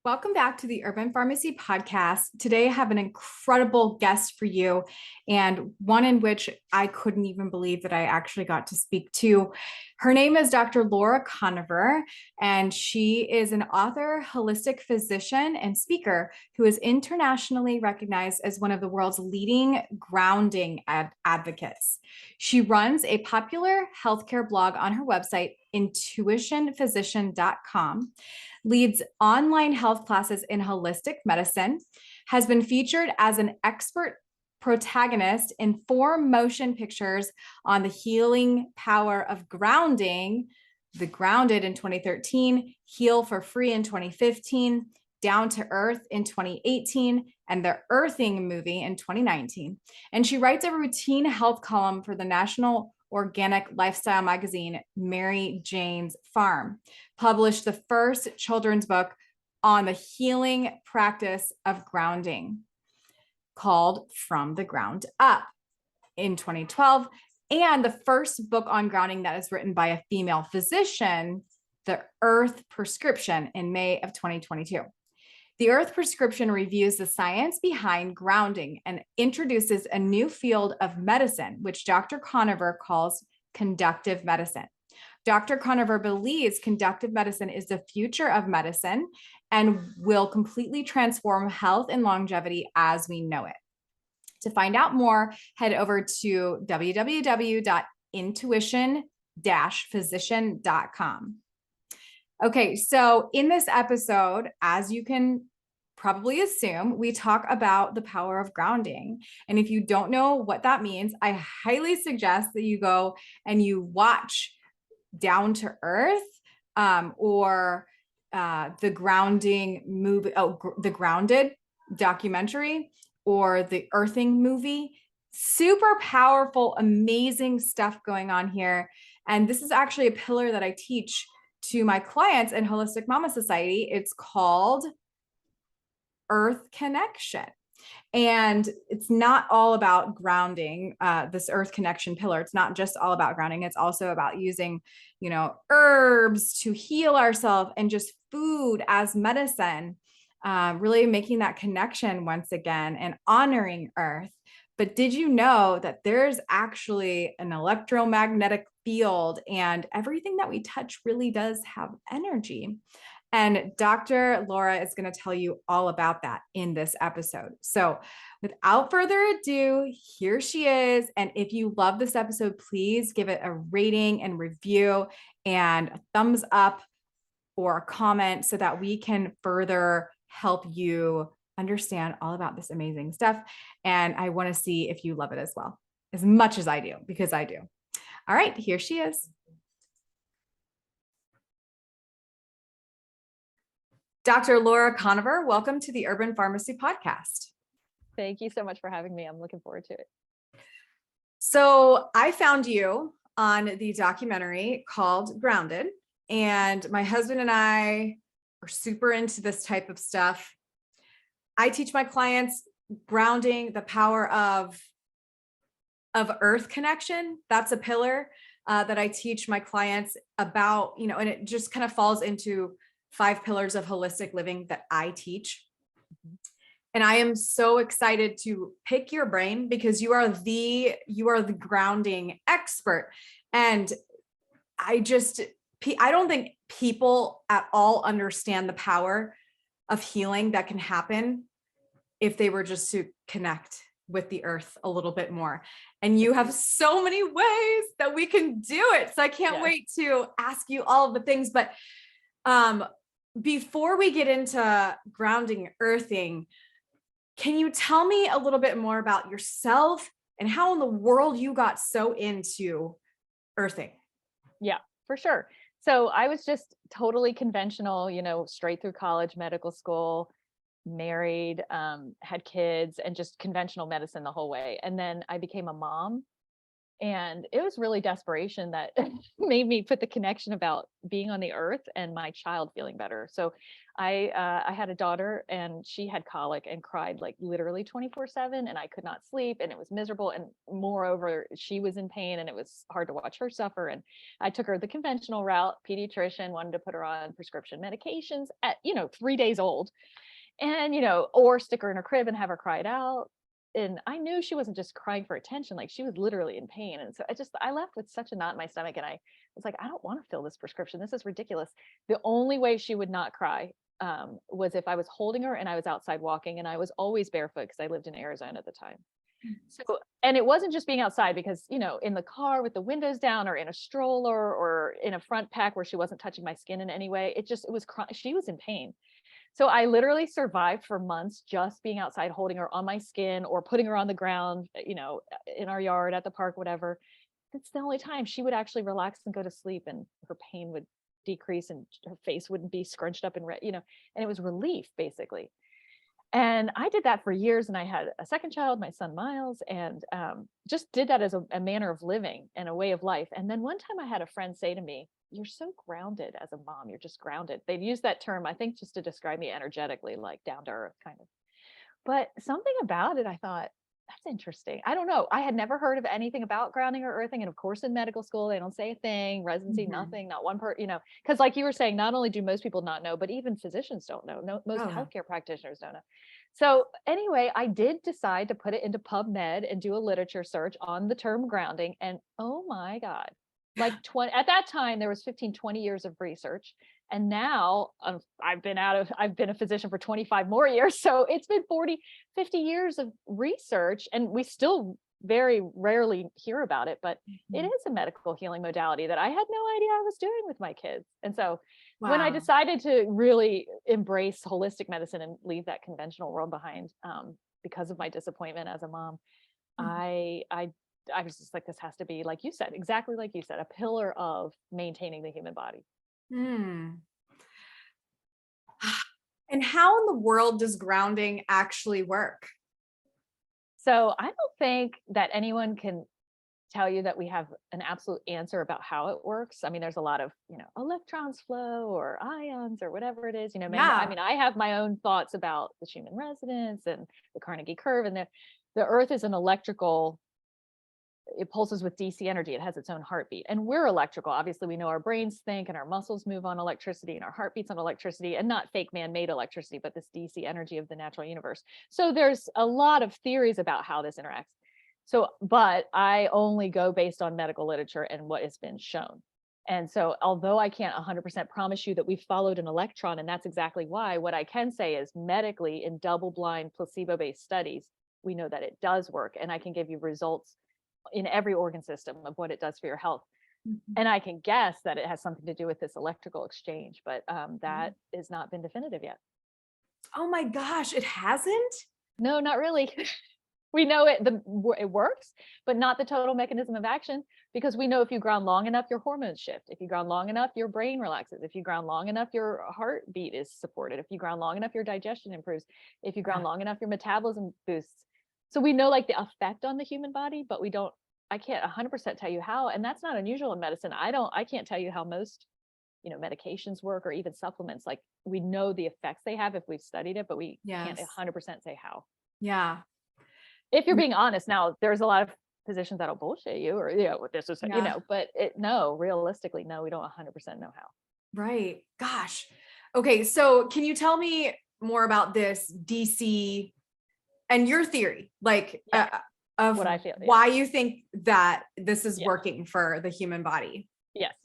Welcome back to the Urban Pharmacy Podcast. Today, I have an incredible guest for you, and one in which I couldn't even believe that I actually got to speak to. Her name is Dr. Laura Koniver, and she is an author, holistic physician, and speaker who is internationally recognized as one of the world's leading grounding advocates. She runs a popular healthcare blog on her website, intuitionphysician.com, leads online health classes in holistic medicine, has been featured as an expert protagonist in 4 motion pictures on the healing power of grounding: The Grounded in 2013, Heal for Free in 2015, Down to Earth in 2018, and the Earthing movie in 2019. And she writes a routine health column for the National Organic Lifestyle magazine, Mary Jane's Farm, published the first children's book on the healing practice of grounding called From the Ground Up in 2012, and the first book on grounding that is written by a female physician, The Earth Prescription, in May of 2022. The Earth Prescription reviews the science behind grounding and introduces a new field of medicine, which Dr. Koniver calls conductive medicine. Dr. Koniver believes conductive medicine is the future of medicine and will completely transform health and longevity as we know it. To find out more, head over to www.intuition-physician.com. Okay, so in this episode, as you can probably assume, we talk about the power of grounding. And if you don't know what that means, I highly suggest that you go and you watch Down to Earth or the Grounding movie, the Grounded documentary, or the Earthing movie. Super powerful, amazing stuff going on here. And this is actually a pillar that I teach to my clients in Holistic Mama Society. It's called Earth Connection. And it's not all about grounding, this Earth Connection pillar. It's not just all about grounding. It's also about using, herbs to heal ourselves and just food as medicine, really making that connection once again and honoring Earth. But did you know that there's actually an electromagnetic field, and everything that we touch really does have energy? And Dr. Laura is going to tell you all about that in this episode. So without further ado, here she is. And if you love this episode, please give it a rating and review and a thumbs up or a comment so that we can further help you understand all about this amazing stuff. And I want to see if you love it as well, as much as I do, because I do. All right, here she is. Dr. Laura Koniver, welcome to the Urban Pharmacy Podcast. Thank you so much for having me. I'm looking forward to it. So I found you on the documentary called Grounded, and my husband and I are super into this type of stuff. I teach my clients grounding, the power of Earth connection. That's a pillar that I teach my clients about, and it just kind of falls into 5 pillars of holistic living that I teach. And I am so excited to pick your brain because you are the grounding expert. And I don't think people at all understand the power of healing that can happen if they were just to connect with the earth a little bit more. And you have so many ways that we can do it. So I can't wait to ask you all of the things. But before we get into grounding, earthing, can you tell me a little bit more about yourself and how in the world you got so into earthing? Yeah, for sure. So I was just totally conventional, straight through college, medical school, married, had kids, and just conventional medicine the whole way. And then I became a mom And it was really desperation that made me put the connection about being on the earth and my child feeling better. So I had a daughter and she had colic and cried like literally 24/7, and I could not sleep and it was miserable. And moreover, she was in pain and it was hard to watch her suffer. And I took her the conventional route. Pediatrician wanted to put her on prescription medications at, 3 days old, and, or stick her in her crib and have her cry it out. And I knew she wasn't just crying for attention, like she was literally in pain. And so I left with such a knot in my stomach, and I was like, I don't want to fill this prescription. This is ridiculous. The only way she would not cry was if I was holding her and I was outside walking, and I was always barefoot because I lived in Arizona at the time. So, and it wasn't just being outside because, in the car with the windows down, or in a stroller, or in a front pack where she wasn't touching my skin in any way. It was, she was in pain. So I literally survived for months just being outside, holding her on my skin or putting her on the ground, in our yard, at the park, whatever. That's the only time she would actually relax and go to sleep, and her pain would decrease and her face wouldn't be scrunched up and red, and it was relief basically. And I did that for years. And I had a second child, my son Miles, and just did that as a manner of living and a way of life. And then one time I had a friend say to me, "You're so grounded as a mom. You're just grounded." They'd use that term, I think, just to describe me energetically, like down to earth kind of. But something about it, I thought, that's interesting. I don't know. I had never heard of anything about grounding or earthing. And of course, in medical school, they don't say a thing, residency, Mhm. nothing, not one part, because like you were saying, not only do most people not know, but even physicians don't know. No, most Oh, no. healthcare practitioners don't know. So anyway, I did decide to put it into PubMed and do a literature search on the term grounding. And oh my God, like 20, at that time, there was 15, 20 years of research. And now I've been a physician for 25 more years. So it's been 40, 50 years of research, and we still very rarely hear about it, but it Mhm. is a medical healing modality that I had no idea I was doing with my kids. And so when I Wow. decided to really embrace holistic medicine and leave that conventional world behind, because of my disappointment as a mom, Mhm. I was just like, this has to be, like you said, exactly like you said, a pillar of maintaining the human body. Hmm. And how in the world does grounding actually work? So I don't think that anyone can tell you that we have an absolute answer about how it works. I mean, there's a lot of, electrons flow or ions or whatever it is, I Yeah. mean, I have my own thoughts about the Schumann resonance and the Carnegie curve, and the earth is an electrical, it pulses with DC energy. It has its own heartbeat. And we're electrical. Obviously, we know our brains think and our muscles move on electricity and our heart beats on electricity, and not fake man-made electricity, but this DC energy of the natural universe. So there's a lot of theories about how this interacts. So, but I only go based on medical literature and what has been shown. And so, although I can't 100% promise you that we followed an electron, and that's exactly why, what I can say is medically, in double-blind placebo-based studies, we know that it does work. And I can give you results in every organ system of what it does for your health. Mhm. And I can guess that it has something to do with this electrical exchange, but Yeah. that has not been definitive yet. Oh my gosh, it hasn't? No, not really. We know it works, but not the total mechanism of action, because we know if you ground long enough, your hormones shift. If you ground long enough, your brain relaxes. If you ground long enough, your heartbeat is supported. If you ground long enough, your digestion improves. If you ground Yeah. long enough, your metabolism boosts. So we know like the effect on the human body, but I can't 100% tell you how. And that's not unusual in medicine. I can't tell you how most, medications work, or even supplements. Like, we know the effects they have if we've studied it, but we can't Yes. 100% say how. Yeah. If you're being honest. Now, there's a lot of physicians that'll bullshit you, or, this is, Yeah. but no, realistically, no, we don't 100% know how. Right. Gosh. Okay. So can you tell me more about this DC and your theory, like Yeah, of what I feel. Yeah. why you think that this is Yeah. working for the human body? Yes.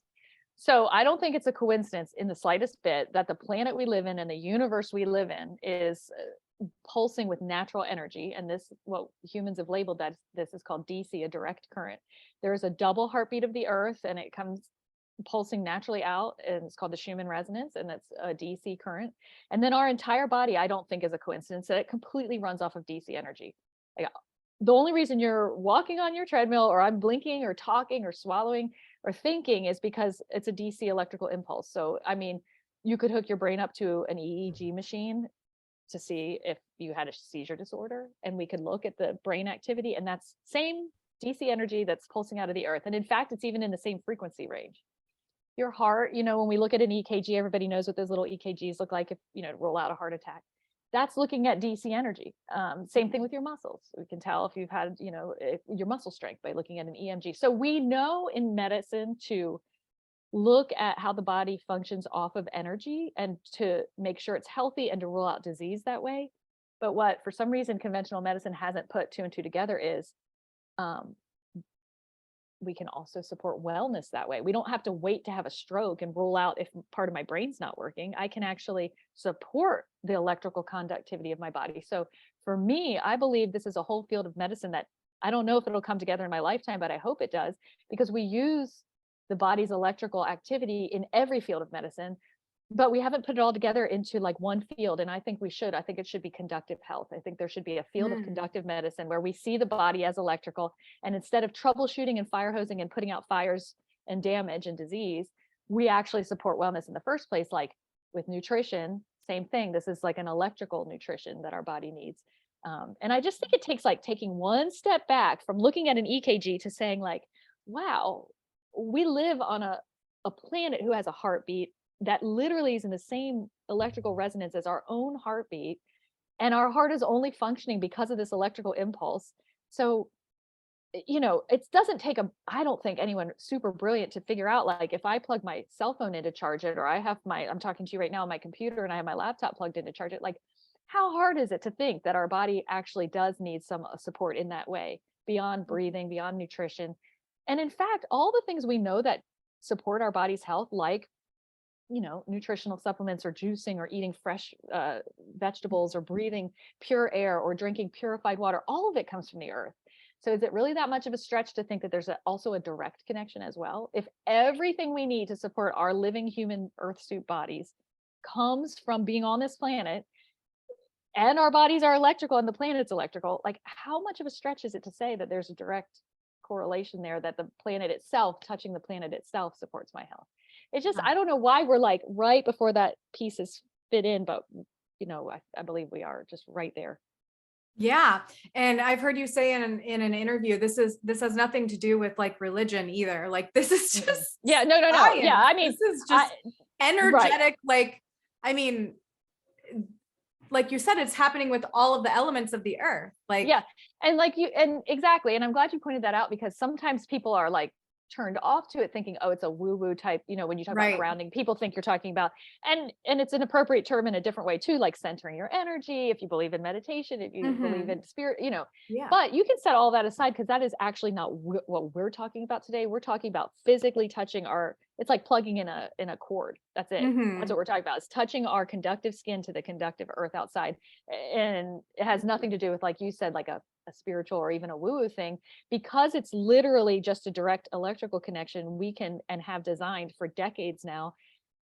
So I don't think it's a coincidence in the slightest bit that the planet we live in and the universe we live in is pulsing with natural energy. And this, what humans have labeled that, this is called DC, a direct current. There is a double heartbeat of the earth, and it comes pulsing naturally out, and it's called the Schumann resonance, and that's a DC current. And then our entire body, I don't think is a coincidence that it completely runs off of DC energy. Like, the only reason you're walking on your treadmill, or I'm blinking or talking or swallowing or thinking, is because it's a DC electrical impulse. So, I mean, you could hook your brain up to an EEG machine to see if you had a seizure disorder, and we could look at the brain activity, and that's same DC energy that's pulsing out of the earth. And in fact, it's even in the same frequency range. Your heart, when we look at an EKG, everybody knows what those little EKGs look like if, roll out a heart attack. That's looking at DC energy. Same thing with your muscles. We can tell if you've had, your muscle strength by looking at an EMG. So we know in medicine to look at how the body functions off of energy and to make sure it's healthy and to rule out disease that way. But what, for some reason, conventional medicine hasn't put two and two together is we can also support wellness that way. We don't have to wait to have a stroke and rule out if part of my brain's not working. I can actually support the electrical conductivity of my body. So for me, I believe this is a whole field of medicine that I don't know if it'll come together in my lifetime, but I hope it does, because we use the body's electrical activity in every field of medicine, but we haven't put it all together into like one field. And I think we should. I think it should be conductive health. I think there should be a field of conductive medicine where we see the body as electrical. And instead of troubleshooting and fire hosing and putting out fires and damage and disease, we actually support wellness in the first place. Like with nutrition, same thing. This is like an electrical nutrition that our body needs. And I just think it takes like taking one step back from looking at an EKG to saying like, wow, we live on a planet who has a heartbeat that literally is in the same electrical resonance as our own heartbeat. And our heart is only functioning because of this electrical impulse. So, it doesn't take I don't think anyone super brilliant to figure out, like, if I plug my cell phone in to charge it, or I'm talking to you right now on my computer and I have my laptop plugged in to charge it, like, how hard is it to think that our body actually does need some support in that way, beyond breathing, beyond nutrition? And in fact, all the things we know that support our body's health, like nutritional supplements or juicing or eating fresh vegetables or breathing pure air or drinking purified water, all of it comes from the earth. So is it really that much of a stretch to think that there's also a direct connection as well? If everything we need to support our living human earth suit bodies comes from being on this planet, and our bodies are electrical and the planet's electrical, like, how much of a stretch is it to say that there's a direct correlation there, that the planet itself, touching the planet itself, supports my health? It's just, I don't know why we're like right before that piece is fit in, but I believe we are just right there. Yeah. And I've heard you say in an interview, this has nothing to do with like religion either. Like, this is just no. science. Yeah. I mean, this is just energetic. Right. Like you said, it's happening with all of the elements of the earth. Like, yeah. And exactly. And I'm glad you pointed that out, because sometimes people are like turned off to it thinking, oh, it's a woo-woo type, when you talk about grounding, people think you're talking about, and it's an appropriate term in a different way too, like centering your energy, if you believe in meditation, if you believe in spirit, but you can set all that aside, because that is actually not what we're talking about today. We're talking about physically touching it's like plugging in a cord. That's it. That's what we're talking about, is touching our conductive skin to the conductive earth outside. And it has nothing to do with, like you said, like a spiritual or even a woo-woo thing, because it's literally just a direct electrical connection. We can, and have designed for decades now,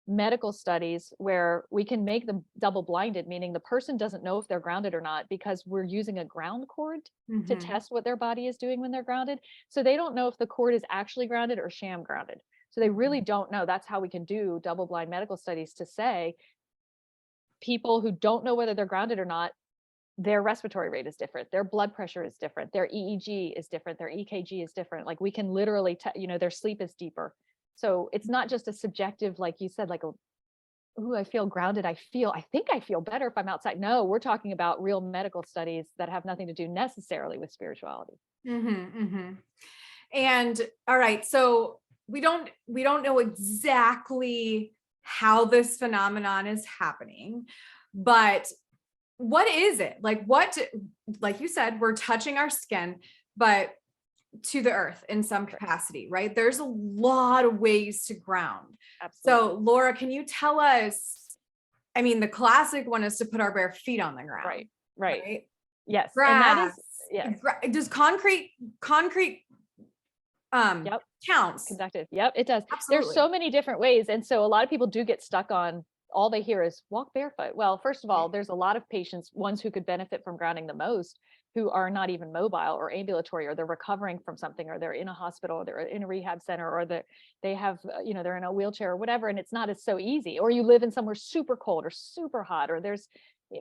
medical studies where we can make them double blinded, meaning the person doesn't know if they're grounded or not, because we're using a ground cord to test what their body is doing when they're grounded. So they don't know if the cord is actually grounded or sham grounded. So they really don't know. That's how we can do double blind medical studies, to say people who don't know whether they're grounded or not, their respiratory rate is different, their blood pressure is different, their EEG is different, their EKG is different. Like, we can literally, their sleep is deeper. So it's not just a subjective, like you said, like, ooh, I feel grounded. I think I feel better if I'm outside. No, we're talking about real medical studies that have nothing to do necessarily with spirituality. And all right, so we don't know exactly how this phenomenon is happening, but what is it? Like you said, we're touching our skin, but to the earth in some capacity, right? There's a lot of ways to ground. Absolutely. So Laura, can you tell us, the classic one is to put our bare feet on the ground. Right. Yes. Grass, and that is, yes. Does concrete counts? Conductive. Yep, it does. Absolutely. There's so many different ways. And so a lot of people do get stuck on, all they hear is walk barefoot. Well, first of all, there's a lot of patients, ones who could benefit from grounding the most, who are not even mobile or ambulatory, or they're recovering from something, or they're in a hospital, or they're in a rehab center, or they have, they're in a wheelchair or whatever, and it's not so easy. Or you live in somewhere super cold or super hot, or there's,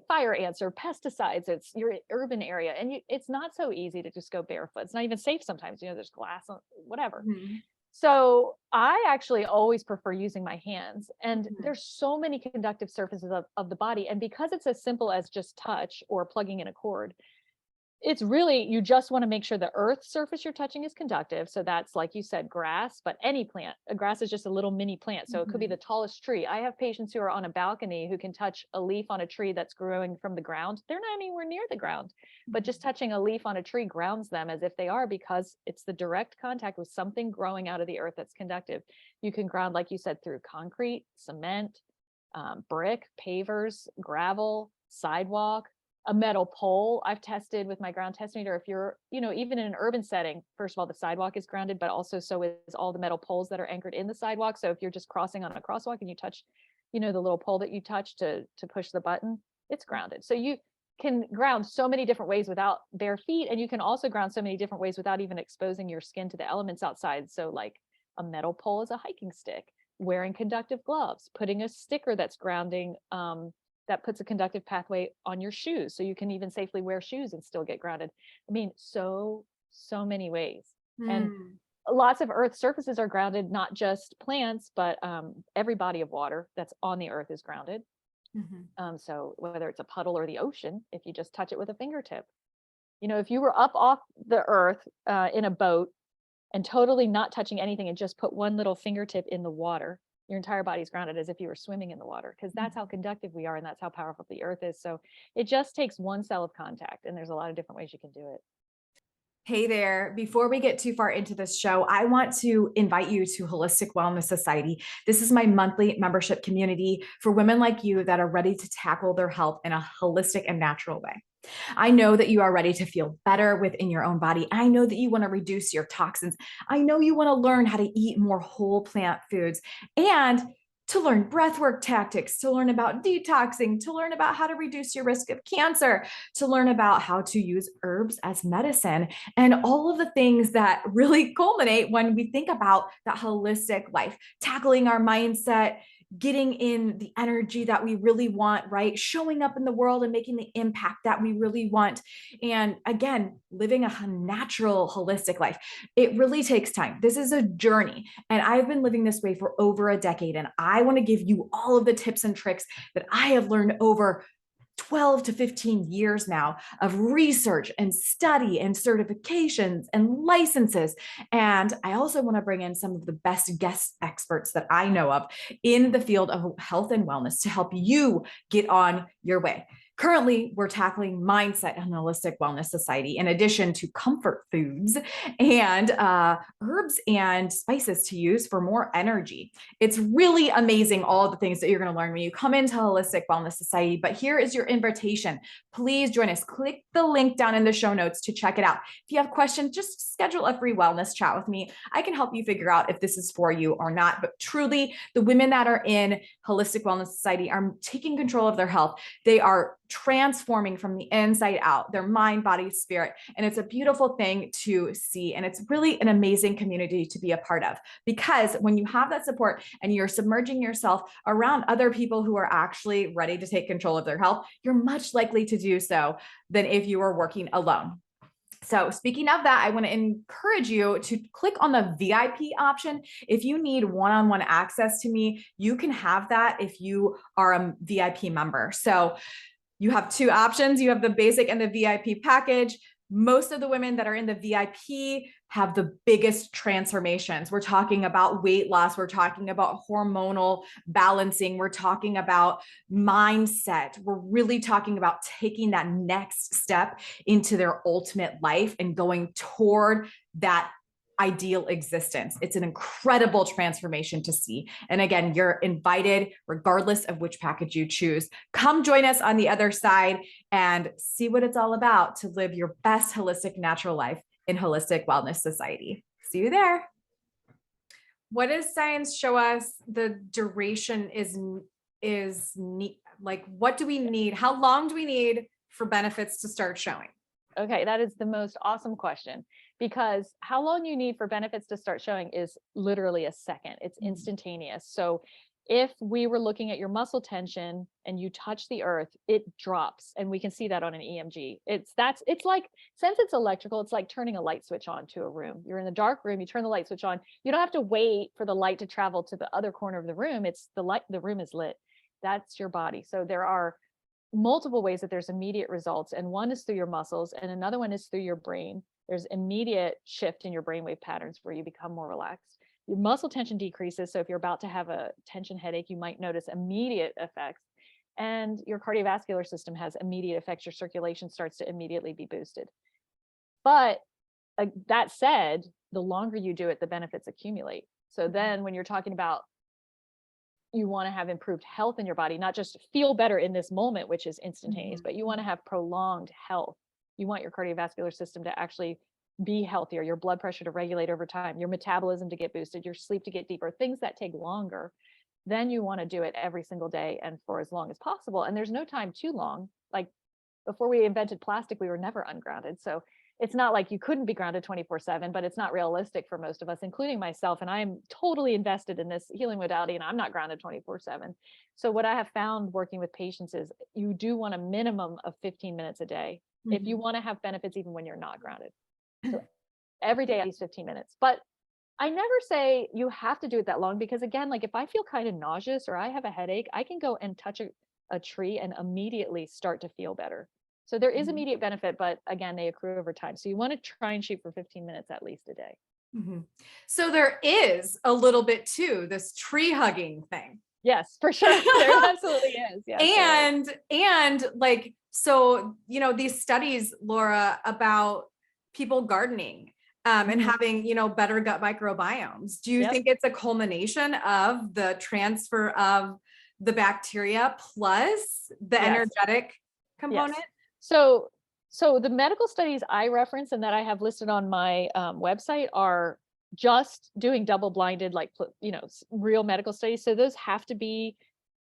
fire ants or pesticides. It's your urban area. And it's not so easy to just go barefoot. It's not even safe sometimes, there's glass on whatever. Mhm. So I actually always prefer using my hands. And Mhm. there's so many conductive surfaces of the body. And because it's as simple as just touch or plugging in a cord, it's really, you just want to make sure the earth surface you're touching is conductive. So that's, like you said, grass, but any plant. A grass is just a little mini plant. So it could be Mhm. the tallest tree. I have patients who are on a balcony who can touch a leaf on a tree that's growing from the ground. They're not anywhere near the ground, but just touching a leaf on a tree grounds them as if they are, because it's the direct contact with something growing out of the earth that's conductive. You can ground, like you said, through concrete, cement, brick, pavers, gravel, sidewalk, a metal pole. I've tested with my ground test meter. If you're, even in an urban setting, first of all, the sidewalk is grounded, but also so is all the metal poles that are anchored in the sidewalk. So if you're just crossing on a crosswalk and you touch, the little pole that you touch to push the button, it's grounded. So you can ground so many different ways without bare feet. And you can also ground so many different ways without even exposing your skin to the elements outside. So like a metal pole is a hiking stick, wearing conductive gloves, putting a sticker that's grounding, that puts a conductive pathway on your shoes. So you can even safely wear shoes and still get grounded. I mean, so many ways. And Mm. lots of earth surfaces are grounded, not just plants, but every body of water that's on the earth is grounded. Mhm. So whether it's a puddle or the ocean, if you just touch it with a fingertip, if you were up off the earth in a boat and totally not touching anything and just put one little fingertip in the water, your entire body's grounded as if you were swimming in the water, because that's how conductive we are and that's how powerful the earth is. So it just takes one cell of contact, and there's a lot of different ways you can do it. Hey there. Before we get too far into this show, I want to invite you to Holistic Wellness Society. This is my monthly membership community for women like you that are ready to tackle their health in a holistic and natural way. I know that you are ready to feel better within your own body. I know that you want to reduce your toxins. I know you want to learn how to eat more whole plant foods and to learn breathwork tactics, to learn about detoxing, to learn about how to reduce your risk of cancer, to learn about how to use herbs as medicine, and all of the things that really culminate when we think about that holistic life, tackling our mindset, getting in the energy that we really want, right? Showing up in the world and making the impact that we really want. And again, living a natural, holistic life. It really takes time. This is a journey. And I've been living this way for over a decade. And I want to give you all of the tips and tricks that I have learned over 12 to 15 years now of research and study and certifications and licenses. And I also want to bring in some of the best guest experts that I know of in the field of health and wellness to help you get on your way. Currently, we're tackling mindset and holistic wellness society, in addition to comfort foods and herbs and spices to use for more energy. It's really amazing, all the things that you're going to learn when you come into Holistic Wellness Society. But here is your invitation. Please join us. Click the link down in the show notes to check it out. If you have questions, just schedule a free wellness chat with me. I can help you figure out if this is for you or not. But truly, the women that are in Holistic Wellness Society are taking control of their health. They are transforming from the inside out, their mind, body, spirit. And it's a beautiful thing to see. And it's really an amazing community to be a part of, because when you have that support and you're submerging yourself around other people who are actually ready to take control of their health, you're much likely to do so than if you were working alone. So speaking of that, I want to encourage you to click on the VIP option. If you need one-on-one access to me, you can have that if you are a VIP member. So you have two options. You have the basic and the VIP package. Most of the women that are in the VIP have the biggest transformations. We're talking about weight loss. We're talking about hormonal balancing. We're talking about mindset. We're really talking about taking that next step into their ultimate life and going toward that ideal existence. It's an incredible transformation to see. And again, you're invited regardless of which package you choose. Come join us on the other side and see what it's all about to live your best holistic natural life in Holistic Wellness Society. See you there. What does science show us the duration is need? Like, what do we need? How long do we need for benefits to start showing? Okay, that is the most awesome question, because how long you need for benefits to start showing is literally a second. It's instantaneous. So if we were looking at your muscle tension and you touch the earth, it drops. And we can see that on an EMG. It's like, since it's electrical, it's like turning a light switch on to a room. You're in the dark room, you turn the light switch on. You don't have to wait for the light to travel to the other corner of the room. It's the light, the room is lit. That's your body. So there are multiple ways that there's immediate results. And one is through your muscles, and another one is through your brain. There's immediate shift in your brainwave patterns where you become more relaxed. Your muscle tension decreases. So if you're about to have a tension headache, you might notice immediate effects. And your cardiovascular system has immediate effects. Your circulation starts to immediately be boosted. But that said, the longer you do it, the benefits accumulate. So then when you're talking about you want to have improved health in your body, not just feel better in this moment, which is instantaneous, but you want to have prolonged health. You want your cardiovascular system to actually be healthier, your blood pressure to regulate over time, your metabolism to get boosted, your sleep to get deeper, things that take longer. Then you want to do it every single day and for as long as possible. And there's no time too long. Like before we invented plastic, we were never ungrounded. So it's not like you couldn't be grounded 24/7, but it's not realistic for most of us, including myself. And I'm totally invested in this healing modality and I'm not grounded 24/7. So what I have found working with patients is you do want a minimum of 15 minutes a day if you want to have benefits even when you're not grounded. So every day at least 15 minutes. But I never say you have to do it that long, because again, like if I feel kind of nauseous or I have a headache, I can go and touch a tree and immediately start to feel better. So there is immediate benefit, but again, they accrue over time. So you want to try and shoot for 15 minutes at least a day. So there is a little bit to this tree hugging thing. Yes, for sure. There absolutely is. Yes, And like, so, you know, these studies, Laura, about people gardening and having, you know, better gut microbiomes. Do you think it's a culmination of the transfer of the bacteria plus the energetic component? Yes. So the medical studies I reference and that I have listed on my website are just doing double-blinded, like, you know, real medical studies. So those have to be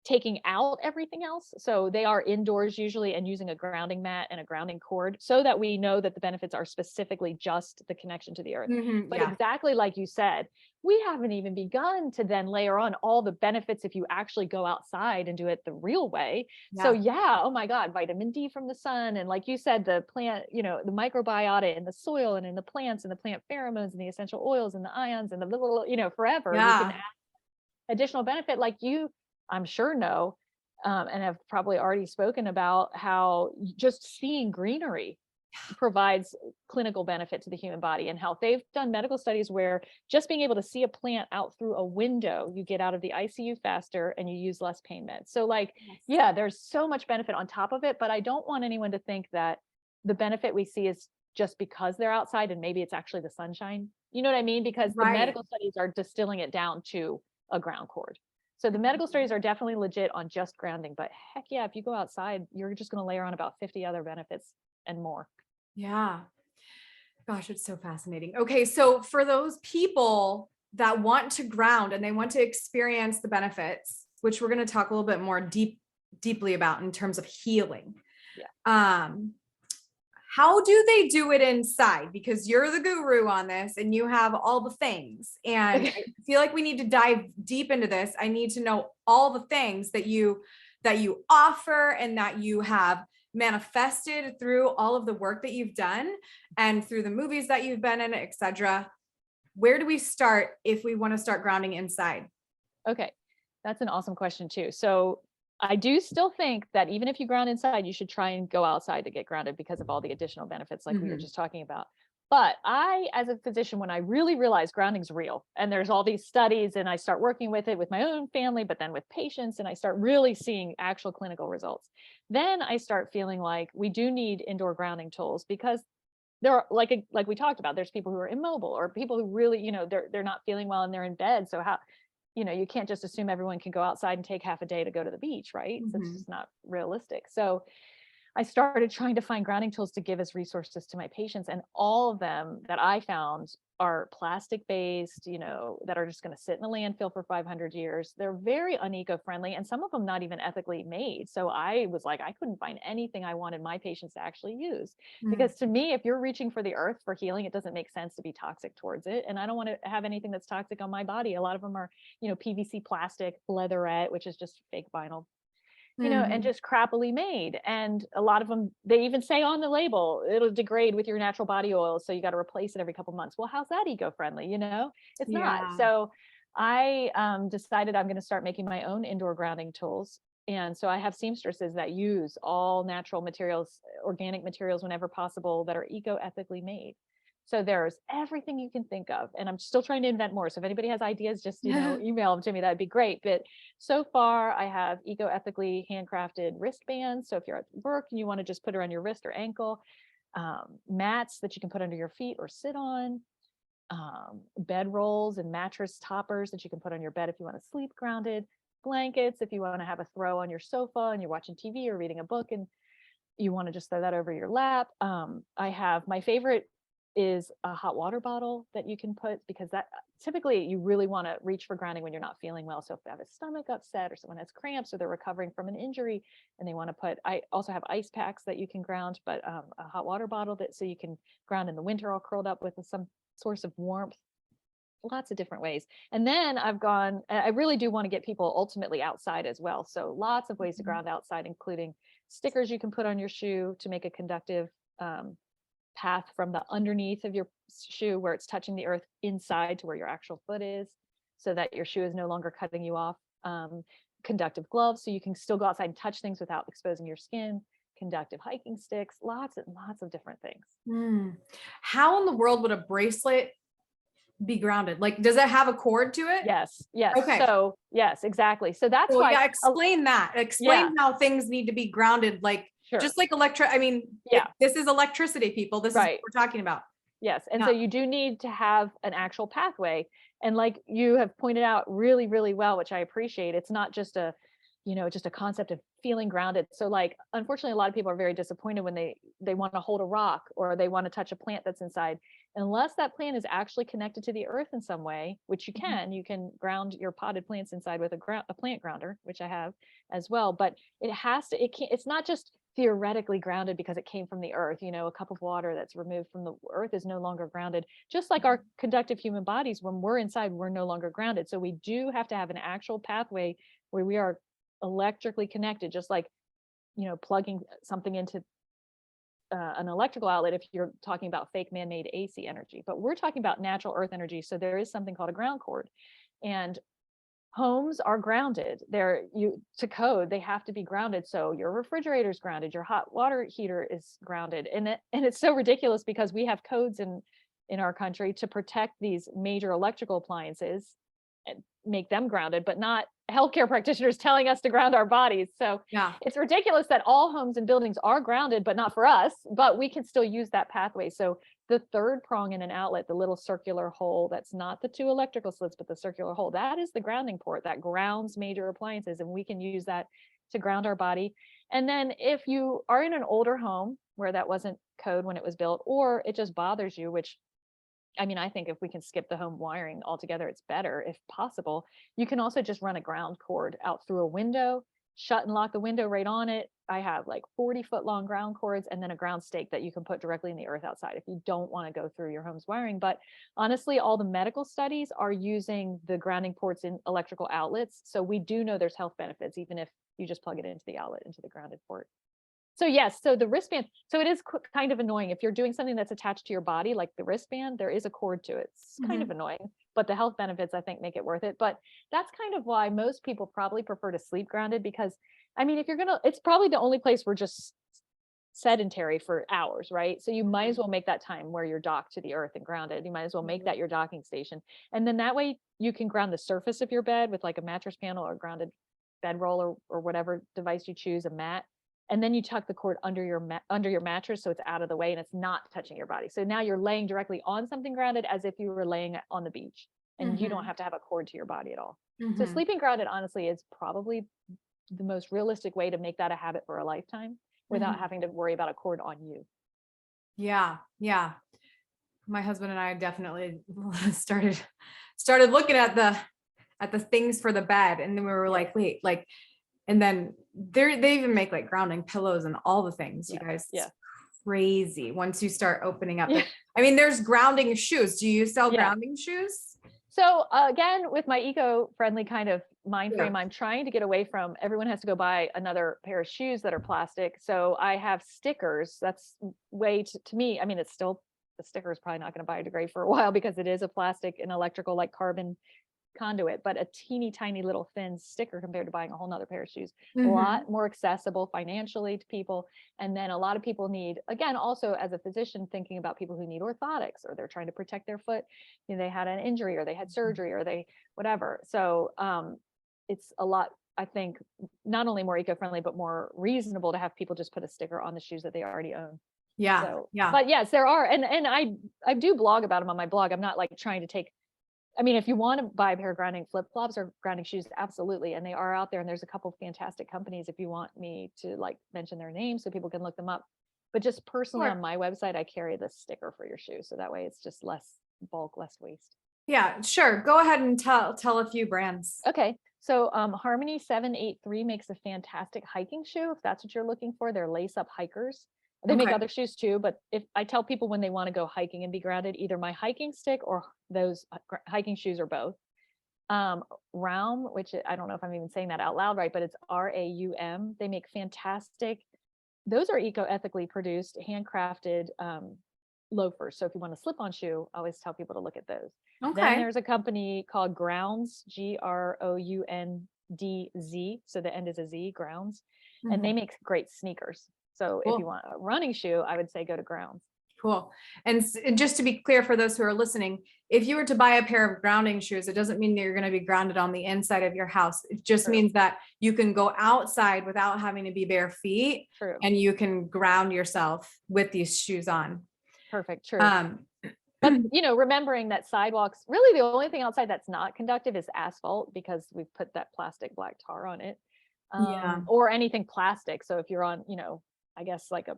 taking out everything else. So they are indoors usually and using a grounding mat and a grounding cord so that we know that the benefits are specifically just the connection to the earth. But exactly like you said, we haven't even begun to then layer on all the benefits if you actually go outside and do it the real way. So oh my God, vitamin D from the sun. And like you said, the plant, you know, the microbiota in the soil and in the plants and the plant pheromones and the essential oils and the ions and the little, you know, forever. You can add additional benefit like you, I'm sure know, and have probably already spoken about how just seeing greenery provides clinical benefit to the human body and health. They've done medical studies where just being able to see a plant out through a window, you get out of the ICU faster and you use less pain meds. So like, there's so much benefit on top of it, but I don't want anyone to think that the benefit we see is just because they're outside and maybe it's actually the sunshine. You know what I mean? Because the medical studies are distilling it down to a ground cord. So the medical studies are definitely legit on just grounding, but heck yeah, if you go outside, you're just going to layer on about 50 other benefits and more. Yeah. Gosh, it's so fascinating. Okay. So for those people that want to ground and they want to experience the benefits, which we're going to talk a little bit more deeply about in terms of healing. How do they do it inside? Because you're the guru on this and you have all the things. And I feel like we need to dive deep into this. I need to know all the things that you offer and that you have manifested through all of the work that you've done and through the movies that you've been in, etc. Where do we start if we want to start grounding inside? Okay. That's an awesome question too. So I do still think that even if you ground inside, you should try and go outside to get grounded because of all the additional benefits like we were just talking about. But I, as a physician, when I really realized grounding's real and there's all these studies and I start working with it with my own family, but then with patients, and I start really seeing actual clinical results, then I start feeling like we do need indoor grounding tools because there are, like we talked about, there's people who are immobile or people who really, you know, they're not feeling well and they're in bed. So how, you know, you can't just assume everyone can go outside and take half a day to go to the beach, right? So it's just not realistic. So I started trying to find grounding tools to give as resources to my patients, and all of them that I found are plastic based, that are just going to sit in a landfill for 500 years. They're very uneco-friendly, and some of them not even ethically made. So I was like, I couldn't find anything I wanted my patients to actually use. Because to me, if you're reaching for the earth for healing, it doesn't make sense to be toxic towards it. And I don't want to have anything that's toxic on my body. A lot of them are, PVC plastic, leatherette, which is just fake vinyl, and just crappily made. And a lot of them, they even say on the label, it'll degrade with your natural body oil. So you got to replace it every couple months. Well, how's that eco-friendly? It's not. Yeah. So I decided I'm going to start making my own indoor grounding tools. And so I have seamstresses that use all natural materials, organic materials whenever possible, that are eco-ethically made. So there's everything you can think of. And I'm still trying to invent more. So if anybody has ideas, just, email them to me. That'd be great. But so far I have eco-ethically handcrafted wristbands. So if you're at work and you want to just put it on your wrist or ankle, mats that you can put under your feet or sit on, bed rolls and mattress toppers that you can put on your bed if you want to sleep grounded, blankets if you want to have a throw on your sofa and you're watching TV or reading a book and you want to just throw that over your lap. I have, my favorite is a hot water bottle that you can put, because that typically you really want to reach for grounding when you're not feeling well. So if they have a stomach upset or someone has cramps or they're recovering from an injury and they want to put, I also have ice packs that you can ground, but a hot water bottle that so you can ground in the winter all curled up with some source of warmth. Lots of different ways. And then I really do want to get people ultimately outside as well. So lots of ways to ground outside, including stickers you can put on your shoe to make a conductive path from the underneath of your shoe where it's touching the earth inside to where your actual foot is, so that your shoe is no longer cutting you off. Conductive gloves, so you can still go outside and touch things without exposing your skin. Conductive hiking sticks, lots and lots of different things. How in the world would a bracelet be grounded? Like, does it have a cord to it? Yes. Okay. So yes, exactly. So that's why. Yeah, explain that. Explain how things need to be grounded, like just like this is electricity, people. This is what we're talking about. Yes. And so you do need to have an actual pathway. And like you have pointed out really, really well, which I appreciate, it's not just a concept of feeling grounded. So like, unfortunately, a lot of people are very disappointed when they want to hold a rock or they want to touch a plant that's inside. Unless that plant is actually connected to the earth in some way, which you can ground your potted plants inside with a plant grounder, which I have as well. But it's not just theoretically grounded because it came from the earth. A cup of water that's removed from the earth is no longer grounded. Just like our conductive human bodies, when we're inside, we're no longer grounded. So we do have to have an actual pathway where we are electrically connected, just like plugging something into an electrical outlet if you're talking about fake man-made AC energy. But we're talking about natural earth energy. So there is something called a ground cord, and homes are grounded. To code, they have to be grounded. So your refrigerator is grounded, your hot water heater is grounded. And it's so ridiculous because we have codes in our country to protect these major electrical appliances and make them grounded, but not healthcare practitioners telling us to ground our bodies. So it's ridiculous that all homes and buildings are grounded, but not for us, but we can still use that pathway. So the third prong in an outlet, the little circular hole, that's not the two electrical slits, but the circular hole, that is the grounding port that grounds major appliances. And we can use that to ground our body. And then if you are in an older home where that wasn't code when it was built, or it just bothers you, which I think if we can skip the home wiring altogether, it's better if possible. You can also just run a ground cord out through a window, shut and lock the window right on it. I have like 40-foot long ground cords and then a ground stake that you can put directly in the earth outside if you don't want to go through your home's wiring. But honestly, all the medical studies are using the grounding ports in electrical outlets. So we do know there's health benefits, even if you just plug it into the outlet, into the grounded port. So yes, so the wristband, so it is kind of annoying if you're doing something that's attached to your body, like the wristband, there is a cord to it. It's kind of annoying, but the health benefits, I think, make it worth it. But that's kind of why most people probably prefer to sleep grounded, because if you're it's probably the only place we're just sedentary for hours, right? So you might as well make that time where you're docked to the earth and grounded. You might as well make that your docking station. And then that way you can ground the surface of your bed with like a mattress panel or grounded bedroll or whatever device you choose, a mat. And then you tuck the cord under your mattress so it's out of the way and it's not touching your body. So now you're laying directly on something grounded as if you were laying on the beach, and you don't have to have a cord to your body at all. So sleeping grounded, honestly, is probably the most realistic way to make that a habit for a lifetime without having to worry about a cord on you. Yeah. my husband and I definitely started looking at the things for the bed, and then we were like, wait, like, and then they even make like grounding pillows and all the things, you Yeah. guys. Yeah. It's crazy once you start opening up. Yeah. I mean, there's grounding shoes. Do you sell Yeah. grounding shoes? So again, with my eco-friendly kind of mind frame, Yeah. I'm trying to get away from everyone has to go buy another pair of shoes that are plastic. So I have stickers. That's way to me. I mean, it's still the sticker is probably not going to biodegrade for a while because it is a plastic and electrical like carbon conduit, but a teeny tiny little thin sticker compared to buying a whole nother pair of shoes. A lot more accessible financially to people. And then a lot of people need, again, also as a physician, thinking about people who need orthotics or they're trying to protect their foot. You know, they had an injury or they had surgery or they whatever. So it's a lot, I think, not only more eco-friendly, but more reasonable to have people just put a sticker on the shoes that they already own. Yeah. So, Yeah. but yes, there are, and I do blog about them on my blog. I'm not like trying to take, I mean, if you want to buy a pair of grounding flip-flops or grounding shoes, absolutely. And they are out there. And there's a couple of fantastic companies if you want me to like mention their names so people can look them up. But just personally Sure. on my website, I carry the sticker for your shoe. So that way it's just less bulk, less waste. Yeah, sure. Go ahead and tell a few brands. Okay. So Harmony 783 makes a fantastic hiking shoe. If that's what you're looking for, they're lace up hikers. They make Okay. other shoes too, but if I tell people when they want to go hiking and be grounded, either my hiking stick or those hiking shoes or both. Raum, which I don't know if I'm even saying that out loud right, but it's RAUM. They make fantastic. Those are eco-ethically produced, handcrafted loafers. So if you want a slip-on shoe, I always tell people to look at those. Then Okay. there's a company called Grounds, Groundz. So the end is a Z, Grounds, and they make great sneakers. So if you Cool. want a running shoe, I would say go to Grounds. Cool. And just to be clear for those who are listening, if you were to buy a pair of grounding shoes, it doesn't mean that you're going to be grounded on the inside of your house. It just True. means that you can go outside without having to be bare feet. True. And you can ground yourself with these shoes on. Perfect. True. But you know, remembering that sidewalks, really the only thing outside that's not conductive is asphalt because we've put that plastic black tar on it. Yeah. Or anything plastic. So if you're on, you know, I guess like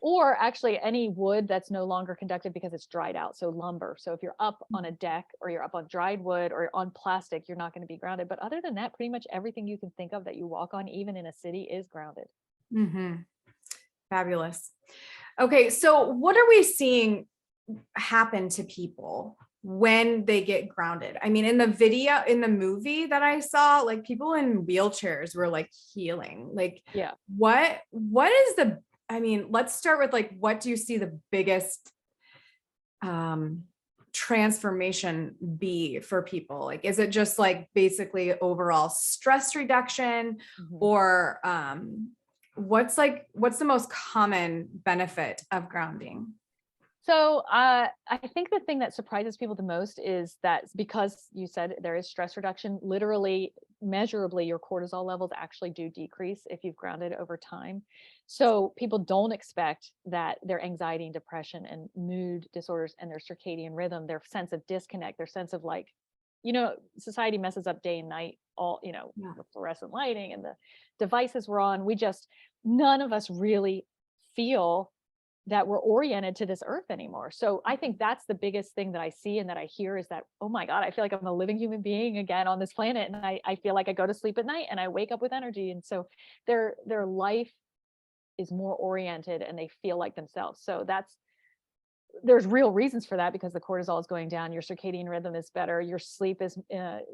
or actually any wood that's no longer conductive because it's dried out. So lumber. So if you're up on a deck or you're up on dried wood or on plastic, you're not going to be grounded. But other than that, pretty much everything you can think of that you walk on, even in a city, is grounded. Fabulous. Okay. So what are we seeing happen to people when they get grounded? I mean, in the movie that I saw, like people in wheelchairs were like healing. Like, yeah. What is I mean, let's start with like, what do you see the biggest transformation be for people? Like, is it just like basically overall stress reduction, or what's the most common benefit of grounding? So I think the thing that surprises people the most is that because you said there is stress reduction, literally, measurably, your cortisol levels actually do decrease if you've grounded over time. So people don't expect that their anxiety and depression and mood disorders and their circadian rhythm, their sense of disconnect, their sense of like, you know, society messes up day and night, all, you know, with fluorescent lighting and the devices we're on. None of us really feel that we're oriented to this earth anymore. So I think that's the biggest thing that I see and that I hear is that, oh my God, I feel like I'm a living human being again on this planet. And I feel like I go to sleep at night and I wake up with energy. And so their life is more oriented and they feel like themselves. So there's real reasons for that because the cortisol is going down, your circadian rhythm is better, your sleep is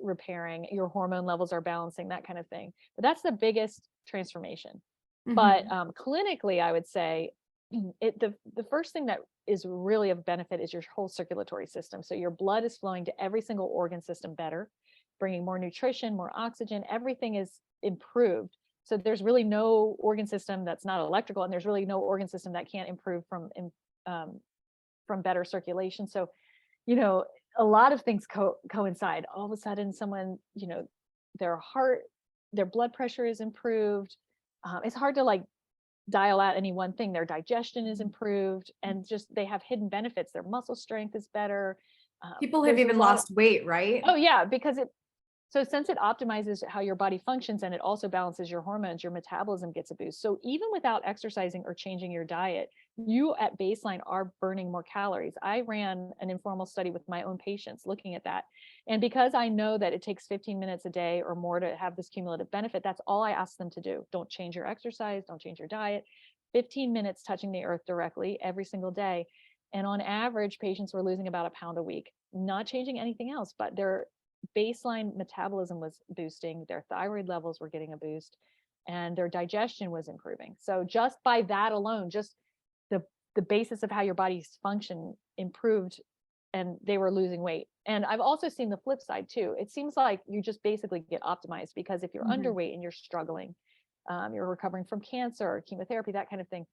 repairing, your hormone levels are balancing, that kind of thing. But that's the biggest transformation. But clinically, I would say the first thing that is really of benefit is your whole circulatory system. So your blood is flowing to every single organ system better, bringing more nutrition, more oxygen, everything is improved. So there's really no organ system that's not electrical, and there's really no organ system that can't improve from better circulation. So, you know, a lot of things coincide. All of a sudden someone, you know, their blood pressure is improved. It's hard to like dial out any one thing. Their digestion is improved and just they have hidden benefits. Their muscle strength is better. People have even lost weight, right? Oh yeah, because So since it optimizes how your body functions and it also balances your hormones, your metabolism gets a boost. So even without exercising or changing your diet, you at baseline are burning more calories. I ran an informal study with my own patients looking at that. And because I know that it takes 15 minutes a day or more to have this cumulative benefit, that's all I ask them to do. Don't change your exercise, don't change your diet. 15 minutes touching the earth directly every single day. And on average, patients were losing about a pound a week, not changing anything else, but their baseline metabolism was boosting, their thyroid levels were getting a boost, and their digestion was improving. So just by that alone, just the the basis of how your body's function improved, and they were losing weight. And I've also seen the flip side too. It seems like you just basically get optimized, because if you're underweight and you're struggling, you're recovering from cancer or chemotherapy, that kind of thing,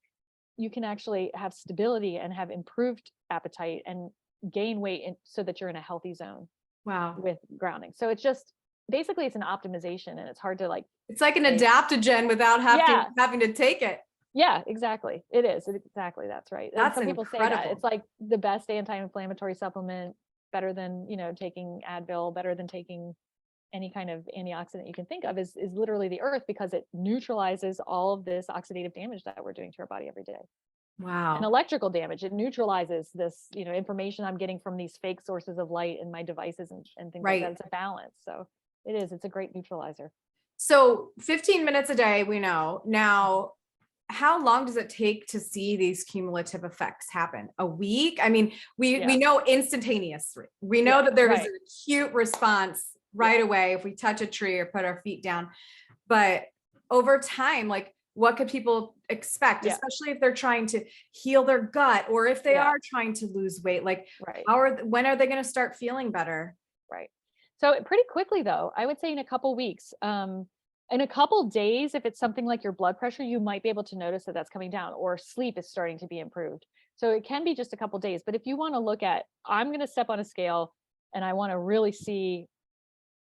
you can actually have stability and have improved appetite and gain weight so that you're in a healthy zone Wow. with grounding. So it's just basically it's an optimization, and it's hard to like, It's like an say, adaptogen without yeah, having to take it. yeah, exactly. It is exactly, that's right. And That's some people say that incredible. it's like the best anti-inflammatory supplement, better than, taking Advil, better than taking any kind of antioxidant you can think of, is literally the earth, because it neutralizes all of this oxidative damage that we're doing to our body every day. And Wow. electrical damage, it neutralizes this, information I'm getting from these fake sources of light in my devices and things like that. Right. It's a balance. So it's a great neutralizer. So 15 minutes a day, we know. Now, how long does it take to see these cumulative effects happen? A week? I mean, we Yeah. know instantaneously. We know Yeah, that there is right. an acute response right away if we touch a tree or put our feet down. But over time, like, what could people expect, Yeah. especially if they're trying to heal their gut, or if they Yeah. are trying to lose weight? Like, Right. when are they going to start feeling better? Right. So pretty quickly though, I would say in a couple weeks, in a couple days, if it's something like your blood pressure, you might be able to notice that that's coming down, or sleep is starting to be improved. So it can be just a couple days. But if you want to look at, I'm going to step on a scale and I want to really see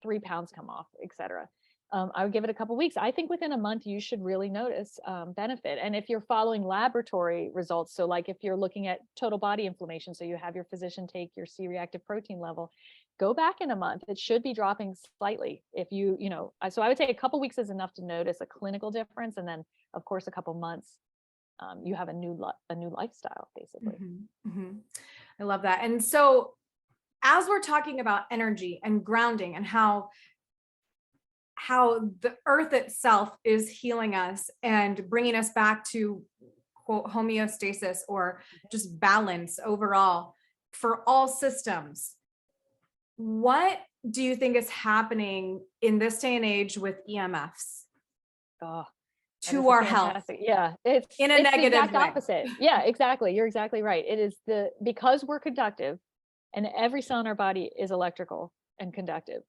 3 pounds come off, et cetera. I would give it a couple weeks. I think within a month, you should really notice benefit. And if you're following laboratory results, so like if you're looking at total body inflammation, so you have your physician take your C-reactive protein level, go back in a month. It should be dropping slightly. If so I would say a couple weeks is enough to notice a clinical difference. And then of course, a couple months, you have a new lifestyle, basically. I love that. And so as we're talking about energy and grounding and how the earth itself is healing us and bringing us back to, quote, homeostasis, or just balance overall for all systems, what do you think is happening in this day and age with EMFs Oh, to our health? Yeah, it's in a the negative exact way. opposite. Yeah, exactly. You're exactly right. It is because we're conductive, and every cell in our body is electrical and conductive.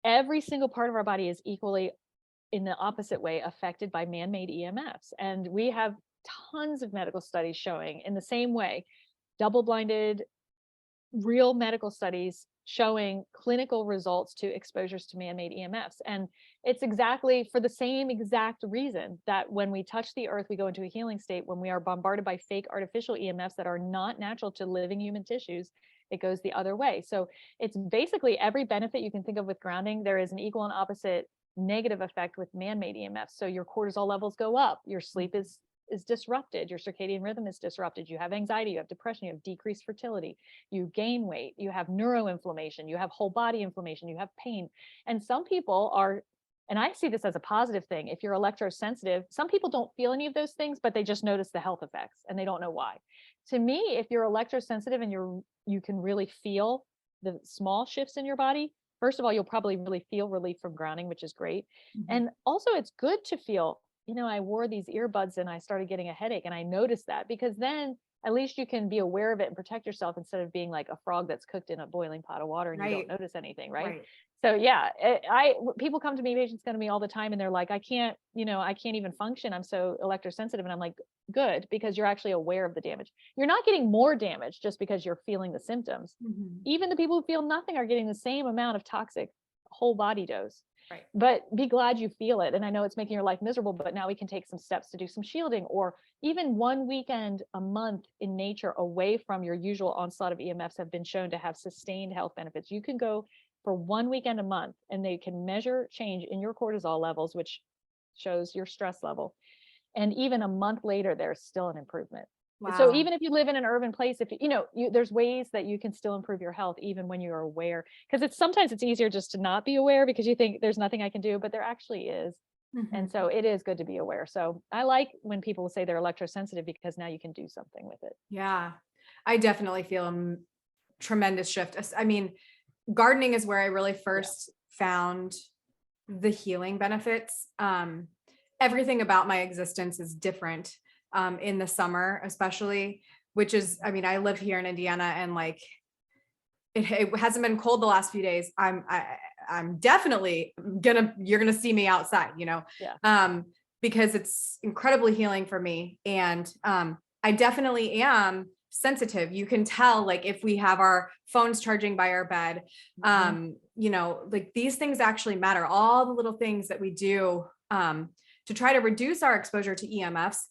Every single part of our body is equally, in the opposite way, affected by man-made EMFs. And we have tons of medical studies showing in the same way, double-blinded, real medical studies showing clinical results to exposures to man-made EMFs. And it's exactly for the same exact reason that when we touch the earth, we go into a healing state. When we are bombarded by fake artificial EMFs that are not natural to living human tissues, it goes the other way. So it's basically every benefit you can think of with grounding. There is an equal and opposite negative effect with man-made EMFs. So your cortisol levels go up, your sleep is disrupted, your circadian rhythm is disrupted, you have anxiety, you have depression, you have decreased fertility, you gain weight, you have neuroinflammation, you have whole body inflammation, you have pain. And some people are, and I see this as a positive thing, if you're electrosensitive, some people don't feel any of those things, but they just notice the health effects and they don't know why. To me, if you're electrosensitive and you can really feel the small shifts in your body, first of all, you'll probably really feel relief from grounding, which is great. And also it's good to feel, I wore these earbuds and I started getting a headache, and I noticed that, because then at least you can be aware of it and protect yourself, instead of being like a frog that's cooked in a boiling pot of water and you don't notice anything. Right. So yeah, people come to me, patients come to me all the time, and they're like, I can't even function. I'm so electrosensitive. And I'm like, good, because you're actually aware of the damage. You're not getting more damage just because you're feeling the symptoms. Even the people who feel nothing are getting the same amount of toxic whole body dose. Right. But be glad you feel it. And I know it's making your life miserable, but now we can take some steps to do some shielding, or even one weekend a month in nature away from your usual onslaught of EMFs have been shown to have sustained health benefits. You can go for 1 weekend a month, and they can measure change in your cortisol levels, which shows your stress level. And even a month later, there's still an improvement. So Wow. even if you live in an urban place, if there's ways that you can still improve your health even when you're aware. Because sometimes it's easier just to not be aware because you think there's nothing I can do, but there actually is. And Mhm. so it is good to be aware. So I like when people say they're electrosensitive because now you can do something with it. Yeah. I definitely feel tremendous shift. I mean, gardening is where I really Yeah. first found the healing benefits. Everything about my existence is different in the summer, especially, which is, I mean, I live here in Indiana and like it hasn't been cold the last few days. I'm definitely you're gonna see me outside, Yeah. because it's incredibly healing for me. And I definitely am sensitive. You can tell, like, if we have our phones charging by our bed, Mhm. like these things actually matter. All the little things that we do to try to reduce our exposure to EMFs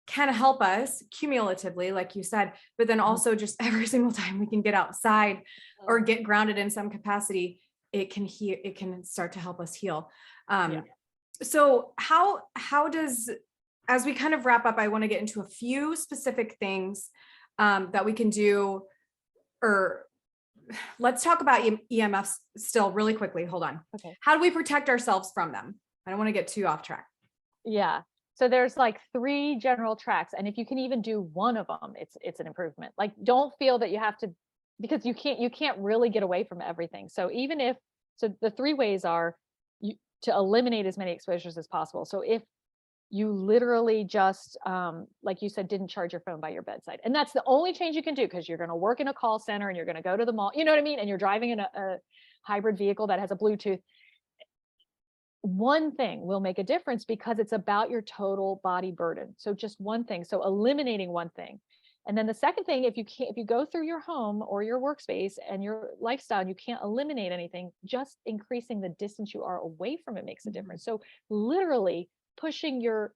can help us cumulatively, like you said, but then Mhm. also just every single time we can get outside or Oh, get grounded in some capacity, it can heal, it can start to help us heal. yeah. So how does, as we kind of wrap up, I want to get into a few specific things that we can do, or let's talk about EMFs still really quickly. Hold on. Okay. How do we protect ourselves from them? I don't want to get too off track. Yeah. So there's like 3 general tracks, and if you can even do one of them, it's an improvement. Like, don't feel that you have to, because you can't really get away from everything. So even if so the 3 ways are you to eliminate as many exposures as possible. So if you literally just like you said, didn't charge your phone by your bedside, and that's the only change you can do because you're going to work in a call center and you're going to go to the mall, you know what I mean, and you're driving in a hybrid vehicle that has a Bluetooth. One thing will make a difference because it's about your total body burden. So just one thing. So eliminating one thing. And then the second thing, if you go through your home or your workspace and your lifestyle and you can't eliminate anything, just increasing the distance you are away from it makes a Mhm. difference. So literally putting your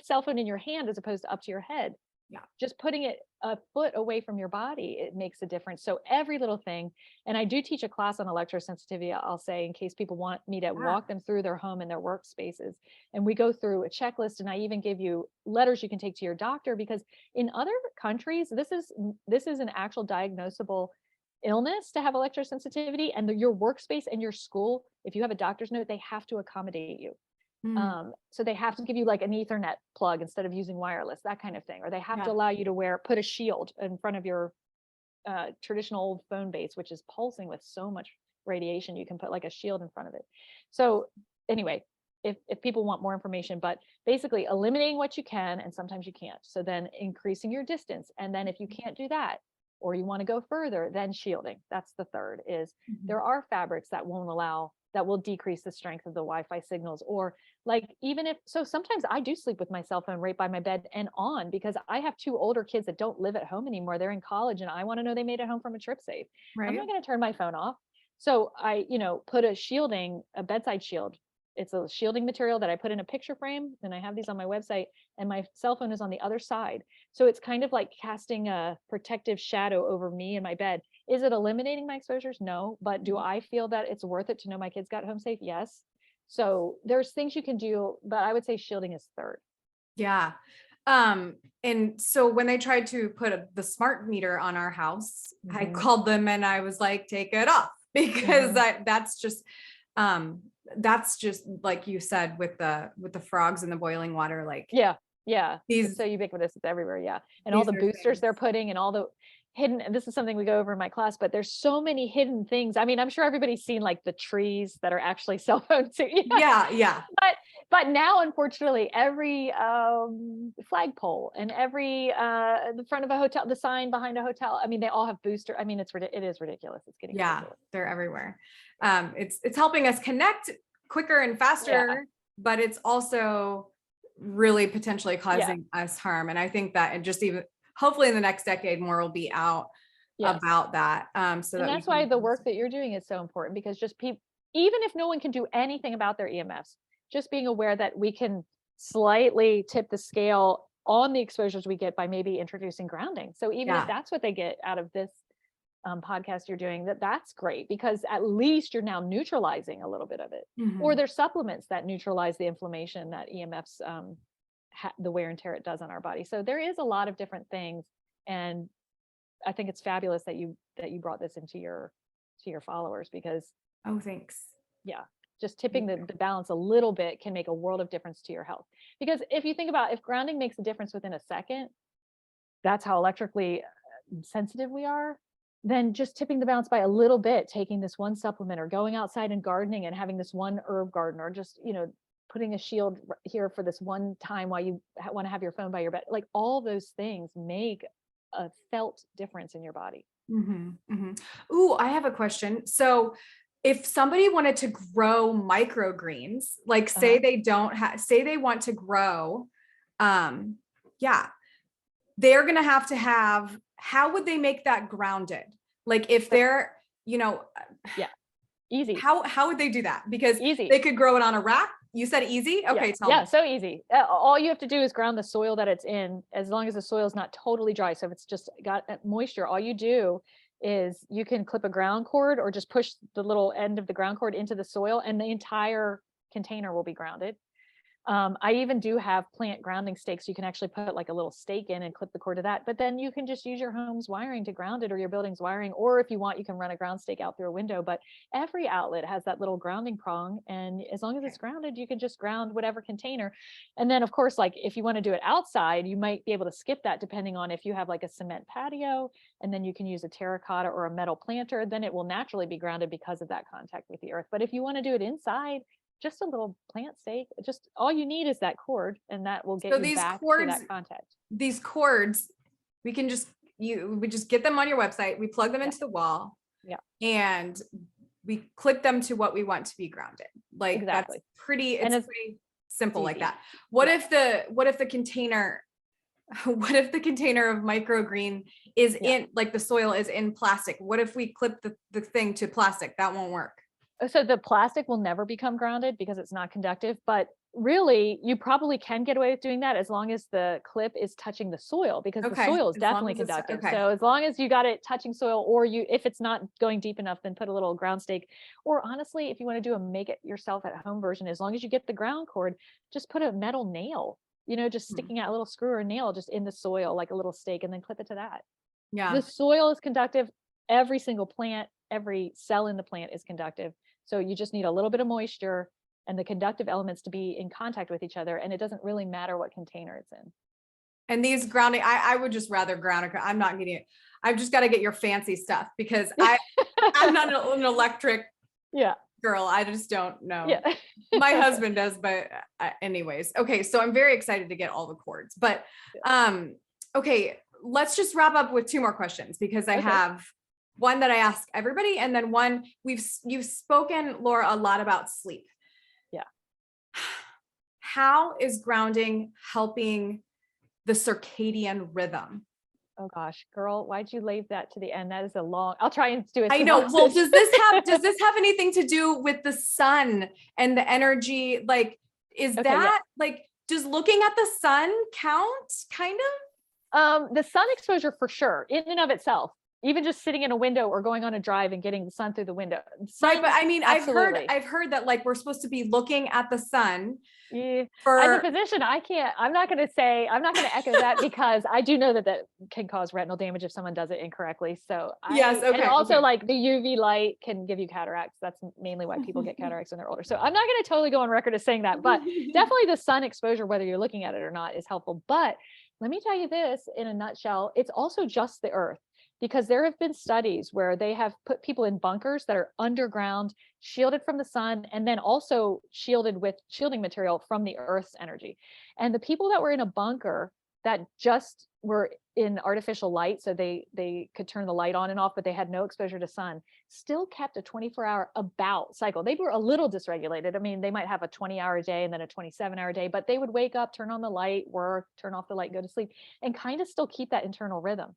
cell phone in your hand as opposed to up to your head, Yeah. just putting it a foot away from your body, it makes a difference. So every little thing, and I do teach a class on electrosensitivity, I'll say, in case people want me to Yeah. walk them through their home and their workspaces. And we go through a checklist, and I even give you letters you can take to your doctor, because in other countries, this is an actual diagnosable illness to have electrosensitivity, and your workspace and your school, if you have a doctor's note, they have to accommodate you. Mm, So they have to give you like an Ethernet plug instead of using wireless, that kind of thing. Or they have to yeah. allow you to put a shield in front of your traditional old phone base, which is pulsing with so much radiation. You can put like a shield in front of it. So anyway, if people want more information, but basically eliminating what you can, and sometimes you can't. So then increasing your distance. And then if you can't do that, or you want to go further, then shielding. That's the third. Is Mhm. there are fabrics that will decrease the strength of the Wi-Fi signals, or like, even if so, sometimes I do sleep with my cell phone right by my bed and on, because I have 2 older kids that don't live at home anymore. They're in college and I want to know they made it home from a trip safe. I'm Right. not going to turn my phone off. So I, put a bedside shield. It's a shielding material that I put in a picture frame, and I have these on my website, and my cell phone is on the other side. So it's kind of like casting a protective shadow over me and my bed. Is it eliminating my exposures? No. But do Mhm. I feel that it's worth it to know my kids got home safe? Yes. So there's things you can do, but I would say shielding is third. Yeah. And so when they tried to put the smart meter on our house, I Mhm. called them and I was like, take it off because Mhm. um that's just like you said with the frogs in the boiling water, like Yeah, yeah. It's these so ubiquitous. It's everywhere. Yeah. And all these the are boosters things. they're putting and all the hidden, and this is something we go over in my class, but there's so many hidden things. I mean, I'm sure everybody's seen like the trees that are actually cell phones. Yeah. Yeah, yeah. But but now, unfortunately, every flagpole and every the front of a hotel, the sign behind a hotel, I mean, they all have booster. I mean, it is ridiculous. It's getting Yeah, ridiculous. they're everywhere. It's helping us connect quicker and Yeah. faster, but it's also really potentially Yeah. causing us harm. And I think that, and just even hopefully in the next decade, more will be out Yes. about that, so And that we that's why can. the work that you're doing is so important, because just people, even if no one can do anything about their EMFs, just being aware that we can slightly tip the scale on the exposures we get by maybe introducing grounding. So even if Yeah, that's what they get out of this podcast you're doing, that's great, because at least you're now neutralizing a little bit of it. Or Mhm. there's supplements that neutralize the inflammation that EMFs, the wear and tear it does on our body. So there is a lot of different things, and I think it's fabulous that you brought this into your followers, because Oh, thanks. yeah, just tipping Thank you. the balance a little bit can make a world of difference to your health. Because if you think about, if grounding makes a difference within a second, that's how electrically sensitive we are, then just tipping the balance by a little bit, taking this one supplement, or going outside and gardening and having this one herb garden, or just, putting a shield here for this one time while you want to have your phone by your bed. Like, all those things make a felt difference in your body. Mhm, mhm. Ooh, I have a question. So if somebody wanted to grow microgreens, like say Uh-huh. they don't have, say they want to grow, um, yeah, they're going to have, how would they make that grounded? Like if they're, you know, Yeah, easy. how would they do that? Because Easy. they could grow it on a rack. You said easy. Yeah, Okay. Tell yeah, me. so easy. All you have to do is ground the soil that it's in, as long as the soil is not totally dry. So if it's just got moisture, all you do is you can clip a ground cord, or just push the little end of the ground cord into the soil, and the entire container will be grounded. I even do have plant grounding stakes. You can actually put like a little stake in and clip the cord to that. But then you can just use your home's wiring to ground it, or your building's wiring. Or if you want, you can run a ground stake out through a window. But every outlet has that little grounding prong. And as long as it's grounded, you can just ground whatever container. And then, of course, like if you want to do it outside, you might be able to skip that, depending on if you have like a cement patio, and then you can use a terracotta or a metal planter, then it will naturally be grounded because of that contact with the earth. But if you want to do it inside, just a little plant stake, just all you need is that cord, and that will get So you these back to cords, that contact. we can just, we just get them on your website. We plug them Yeah. into the wall Yeah, and we click them to what we want to be grounded. Like that's exactly. pretty, And it's pretty simple like easy. that. What Yeah. if the container, what if the container of microgreen is Yeah. in, like the soil is in plastic? What if we clip the thing to plastic? That won't work. So the plastic will never become grounded because it's not conductive, but really you probably can get away with doing that as long as the clip is touching the soil, because the Okay. soil is As long definitely as it's conductive. okay. So as long as you got it touching soil, or if it's not going deep enough, then put a little ground stake. Or honestly, if you want to do a make it yourself at home version, as long as you get the ground cord, just put a metal nail, just Hmm. sticking out a little screw or nail just in the soil, like a little stake, and then clip it to that. The Yeah. soil is conductive. Every single plant, every cell in the plant is conductive. So you just need a little bit of moisture and the conductive elements to be in contact with each other. And it doesn't really matter what container it's in. And these grounding, I would just rather ground it. I'm not getting it. I've just got to get your fancy stuff because I'm not an electric Yeah. girl. I just don't know. Yeah. My husband does, but anyways. Okay. So I'm very excited to get all the cords, but, okay, let's just wrap up with two more questions because I Okay. have one that I ask everybody. And then one you've spoken, Laura, a lot about sleep. Yeah. How is grounding helping the circadian rhythm? Oh gosh, girl, why'd you leave that to the end? That is I'll try and do a I know. Well, synopsis. does this have anything to do with the sun and the energy? Like, is Okay, yeah. that like, does looking at the sun count kind of? The sun exposure for sure, in and of itself, even just sitting in a window or going on a drive and getting the sun through the window. Right. But I mean, Absolutely. I've heard that like we're supposed to be looking at the sun Yeah. As a for, physician, I'm not going to echo that, because I do know that can cause retinal damage if someone does it incorrectly. So yes. and Okay. also Okay. like the UV light can give you cataracts. That's mainly why people get cataracts when they're older. So I'm not going to totally go on record as saying that, but definitely the sun exposure, whether you're looking at it or not, is helpful. But let me tell you this in a nutshell, it's also just the earth. Because there have been studies where they have put people in bunkers that are underground, shielded from the sun, and then also shielded with shielding material from the earth's energy. And the people that were in a bunker that just were in artificial light, so they could turn the light on and off, but they had no exposure to sun, still kept a 24-hour about cycle. They were a little dysregulated. I mean, they might have a 20-hour day and then a 27-hour day, but they would wake up, turn on the light, work, turn off the light, go to sleep, and kind of still keep that internal rhythm.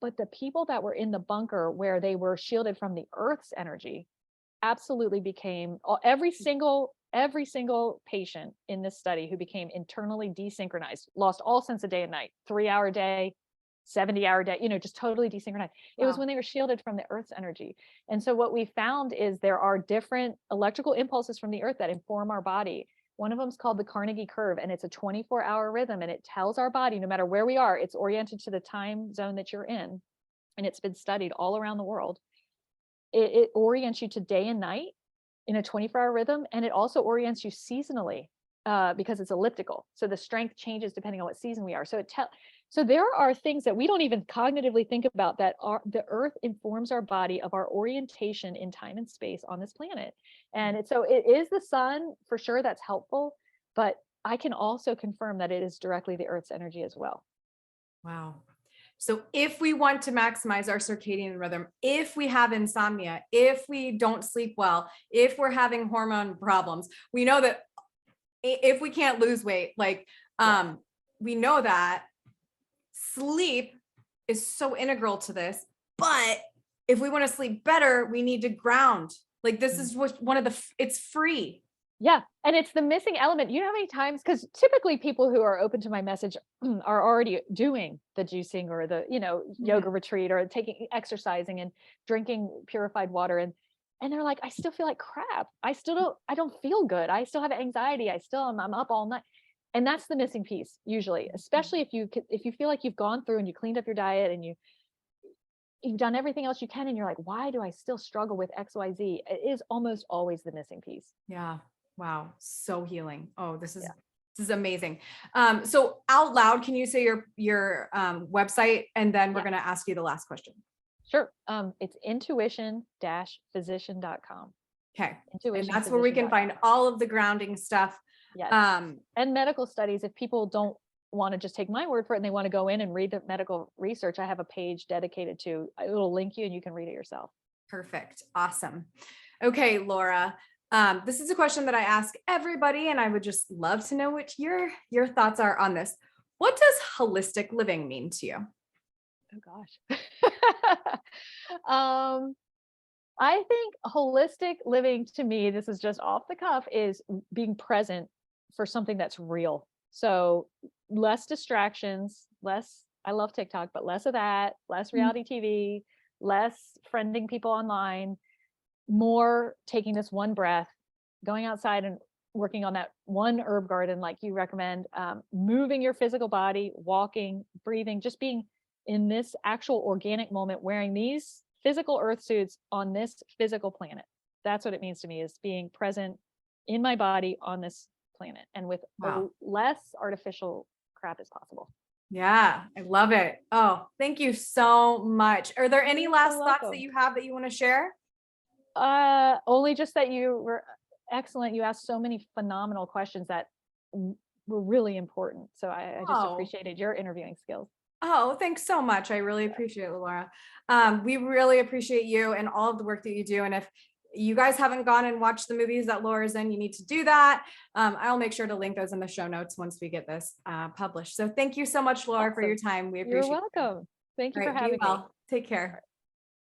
But the people that were in the bunker where they were shielded from the earth's energy absolutely became, every single patient in this study who became internally desynchronized, lost all sense of day and night, 3-hour day, 70-hour day, just totally desynchronized. It was Wow. when they were shielded from the Earth's energy. And so what we found is there are different electrical impulses from the Earth that inform our body. One of them is called the Carnegie curve, and it's a 24-hour rhythm, and it tells our body, no matter where we are, it's oriented to the time zone that you're in. And it's been studied all around the world. It orients you to day and night in a 24-hour rhythm, and it also orients you seasonally, because it's elliptical. So the strength changes depending on what season we are. So there are things that we don't even cognitively think about, that the Earth informs our body of our orientation in time and space on this planet. And it is the sun for sure that's helpful, but I can also confirm that it is directly the Earth's energy as well. Wow. So if we want to maximize our circadian rhythm, if we have insomnia, if we don't sleep well, if we're having hormone problems, we know that if we can't lose weight, we know that sleep is so integral to this. But if we want to sleep better, we need to ground. Like, this is it's free. Yeah. And it's the missing element. You know how many times, because typically people who are open to my message are already doing the juicing or the, yoga retreat, or exercising and drinking purified water. And they're like, I still feel like crap. I don't feel good. I still have anxiety. I'm up all night. And that's the missing piece usually, especially if you feel like you've gone through and you cleaned up your diet and you've done everything else you can, and you're like, why do I still struggle with XYZ? It is almost always the missing piece. Yeah. Wow. So healing. Oh, this is amazing. So out loud, can you say your website, and then we're going to ask you the last question. Sure. It's intuition-physician.com. Okay. And that's where we can find all of the grounding stuff. Yes. And medical studies. If people don't want to just take my word for it and they want to go in and read the medical research, I have a page dedicated to, it'll link you and you can read it yourself. Perfect. Awesome. Okay, Laura. This is a question that I ask everybody, and I would just love to know what your thoughts are on this. What does holistic living mean to you? Oh gosh. I think holistic living to me, this is just off the cuff, is being present for something that's real. So less distractions, I love TikTok, but less of that, less reality TV, less friending people online, more taking this one breath, going outside and working on that one herb garden like you recommend, moving your physical body, walking, breathing, just being in this actual organic moment, wearing these physical earth suits on this physical planet. That's what it means to me, is being present in my body on this planet, and with less artificial crap as possible. Yeah, I love it. Oh, thank you so much. Are there any last thoughts that you have that you want to share? Only just that you were excellent. You asked so many phenomenal questions that were really important. So I just appreciated your interviewing skills. Oh, thanks so much. I really appreciate it, Laura. We really appreciate you and all of the work that you do. And if you guys haven't gone and watched the movies that Laura's in, you need to do that. I'll make sure to link those in the show notes once we get this published. So thank you so much, Laura, for your time. We appreciate it. You're welcome. Thank you for having me. Take care.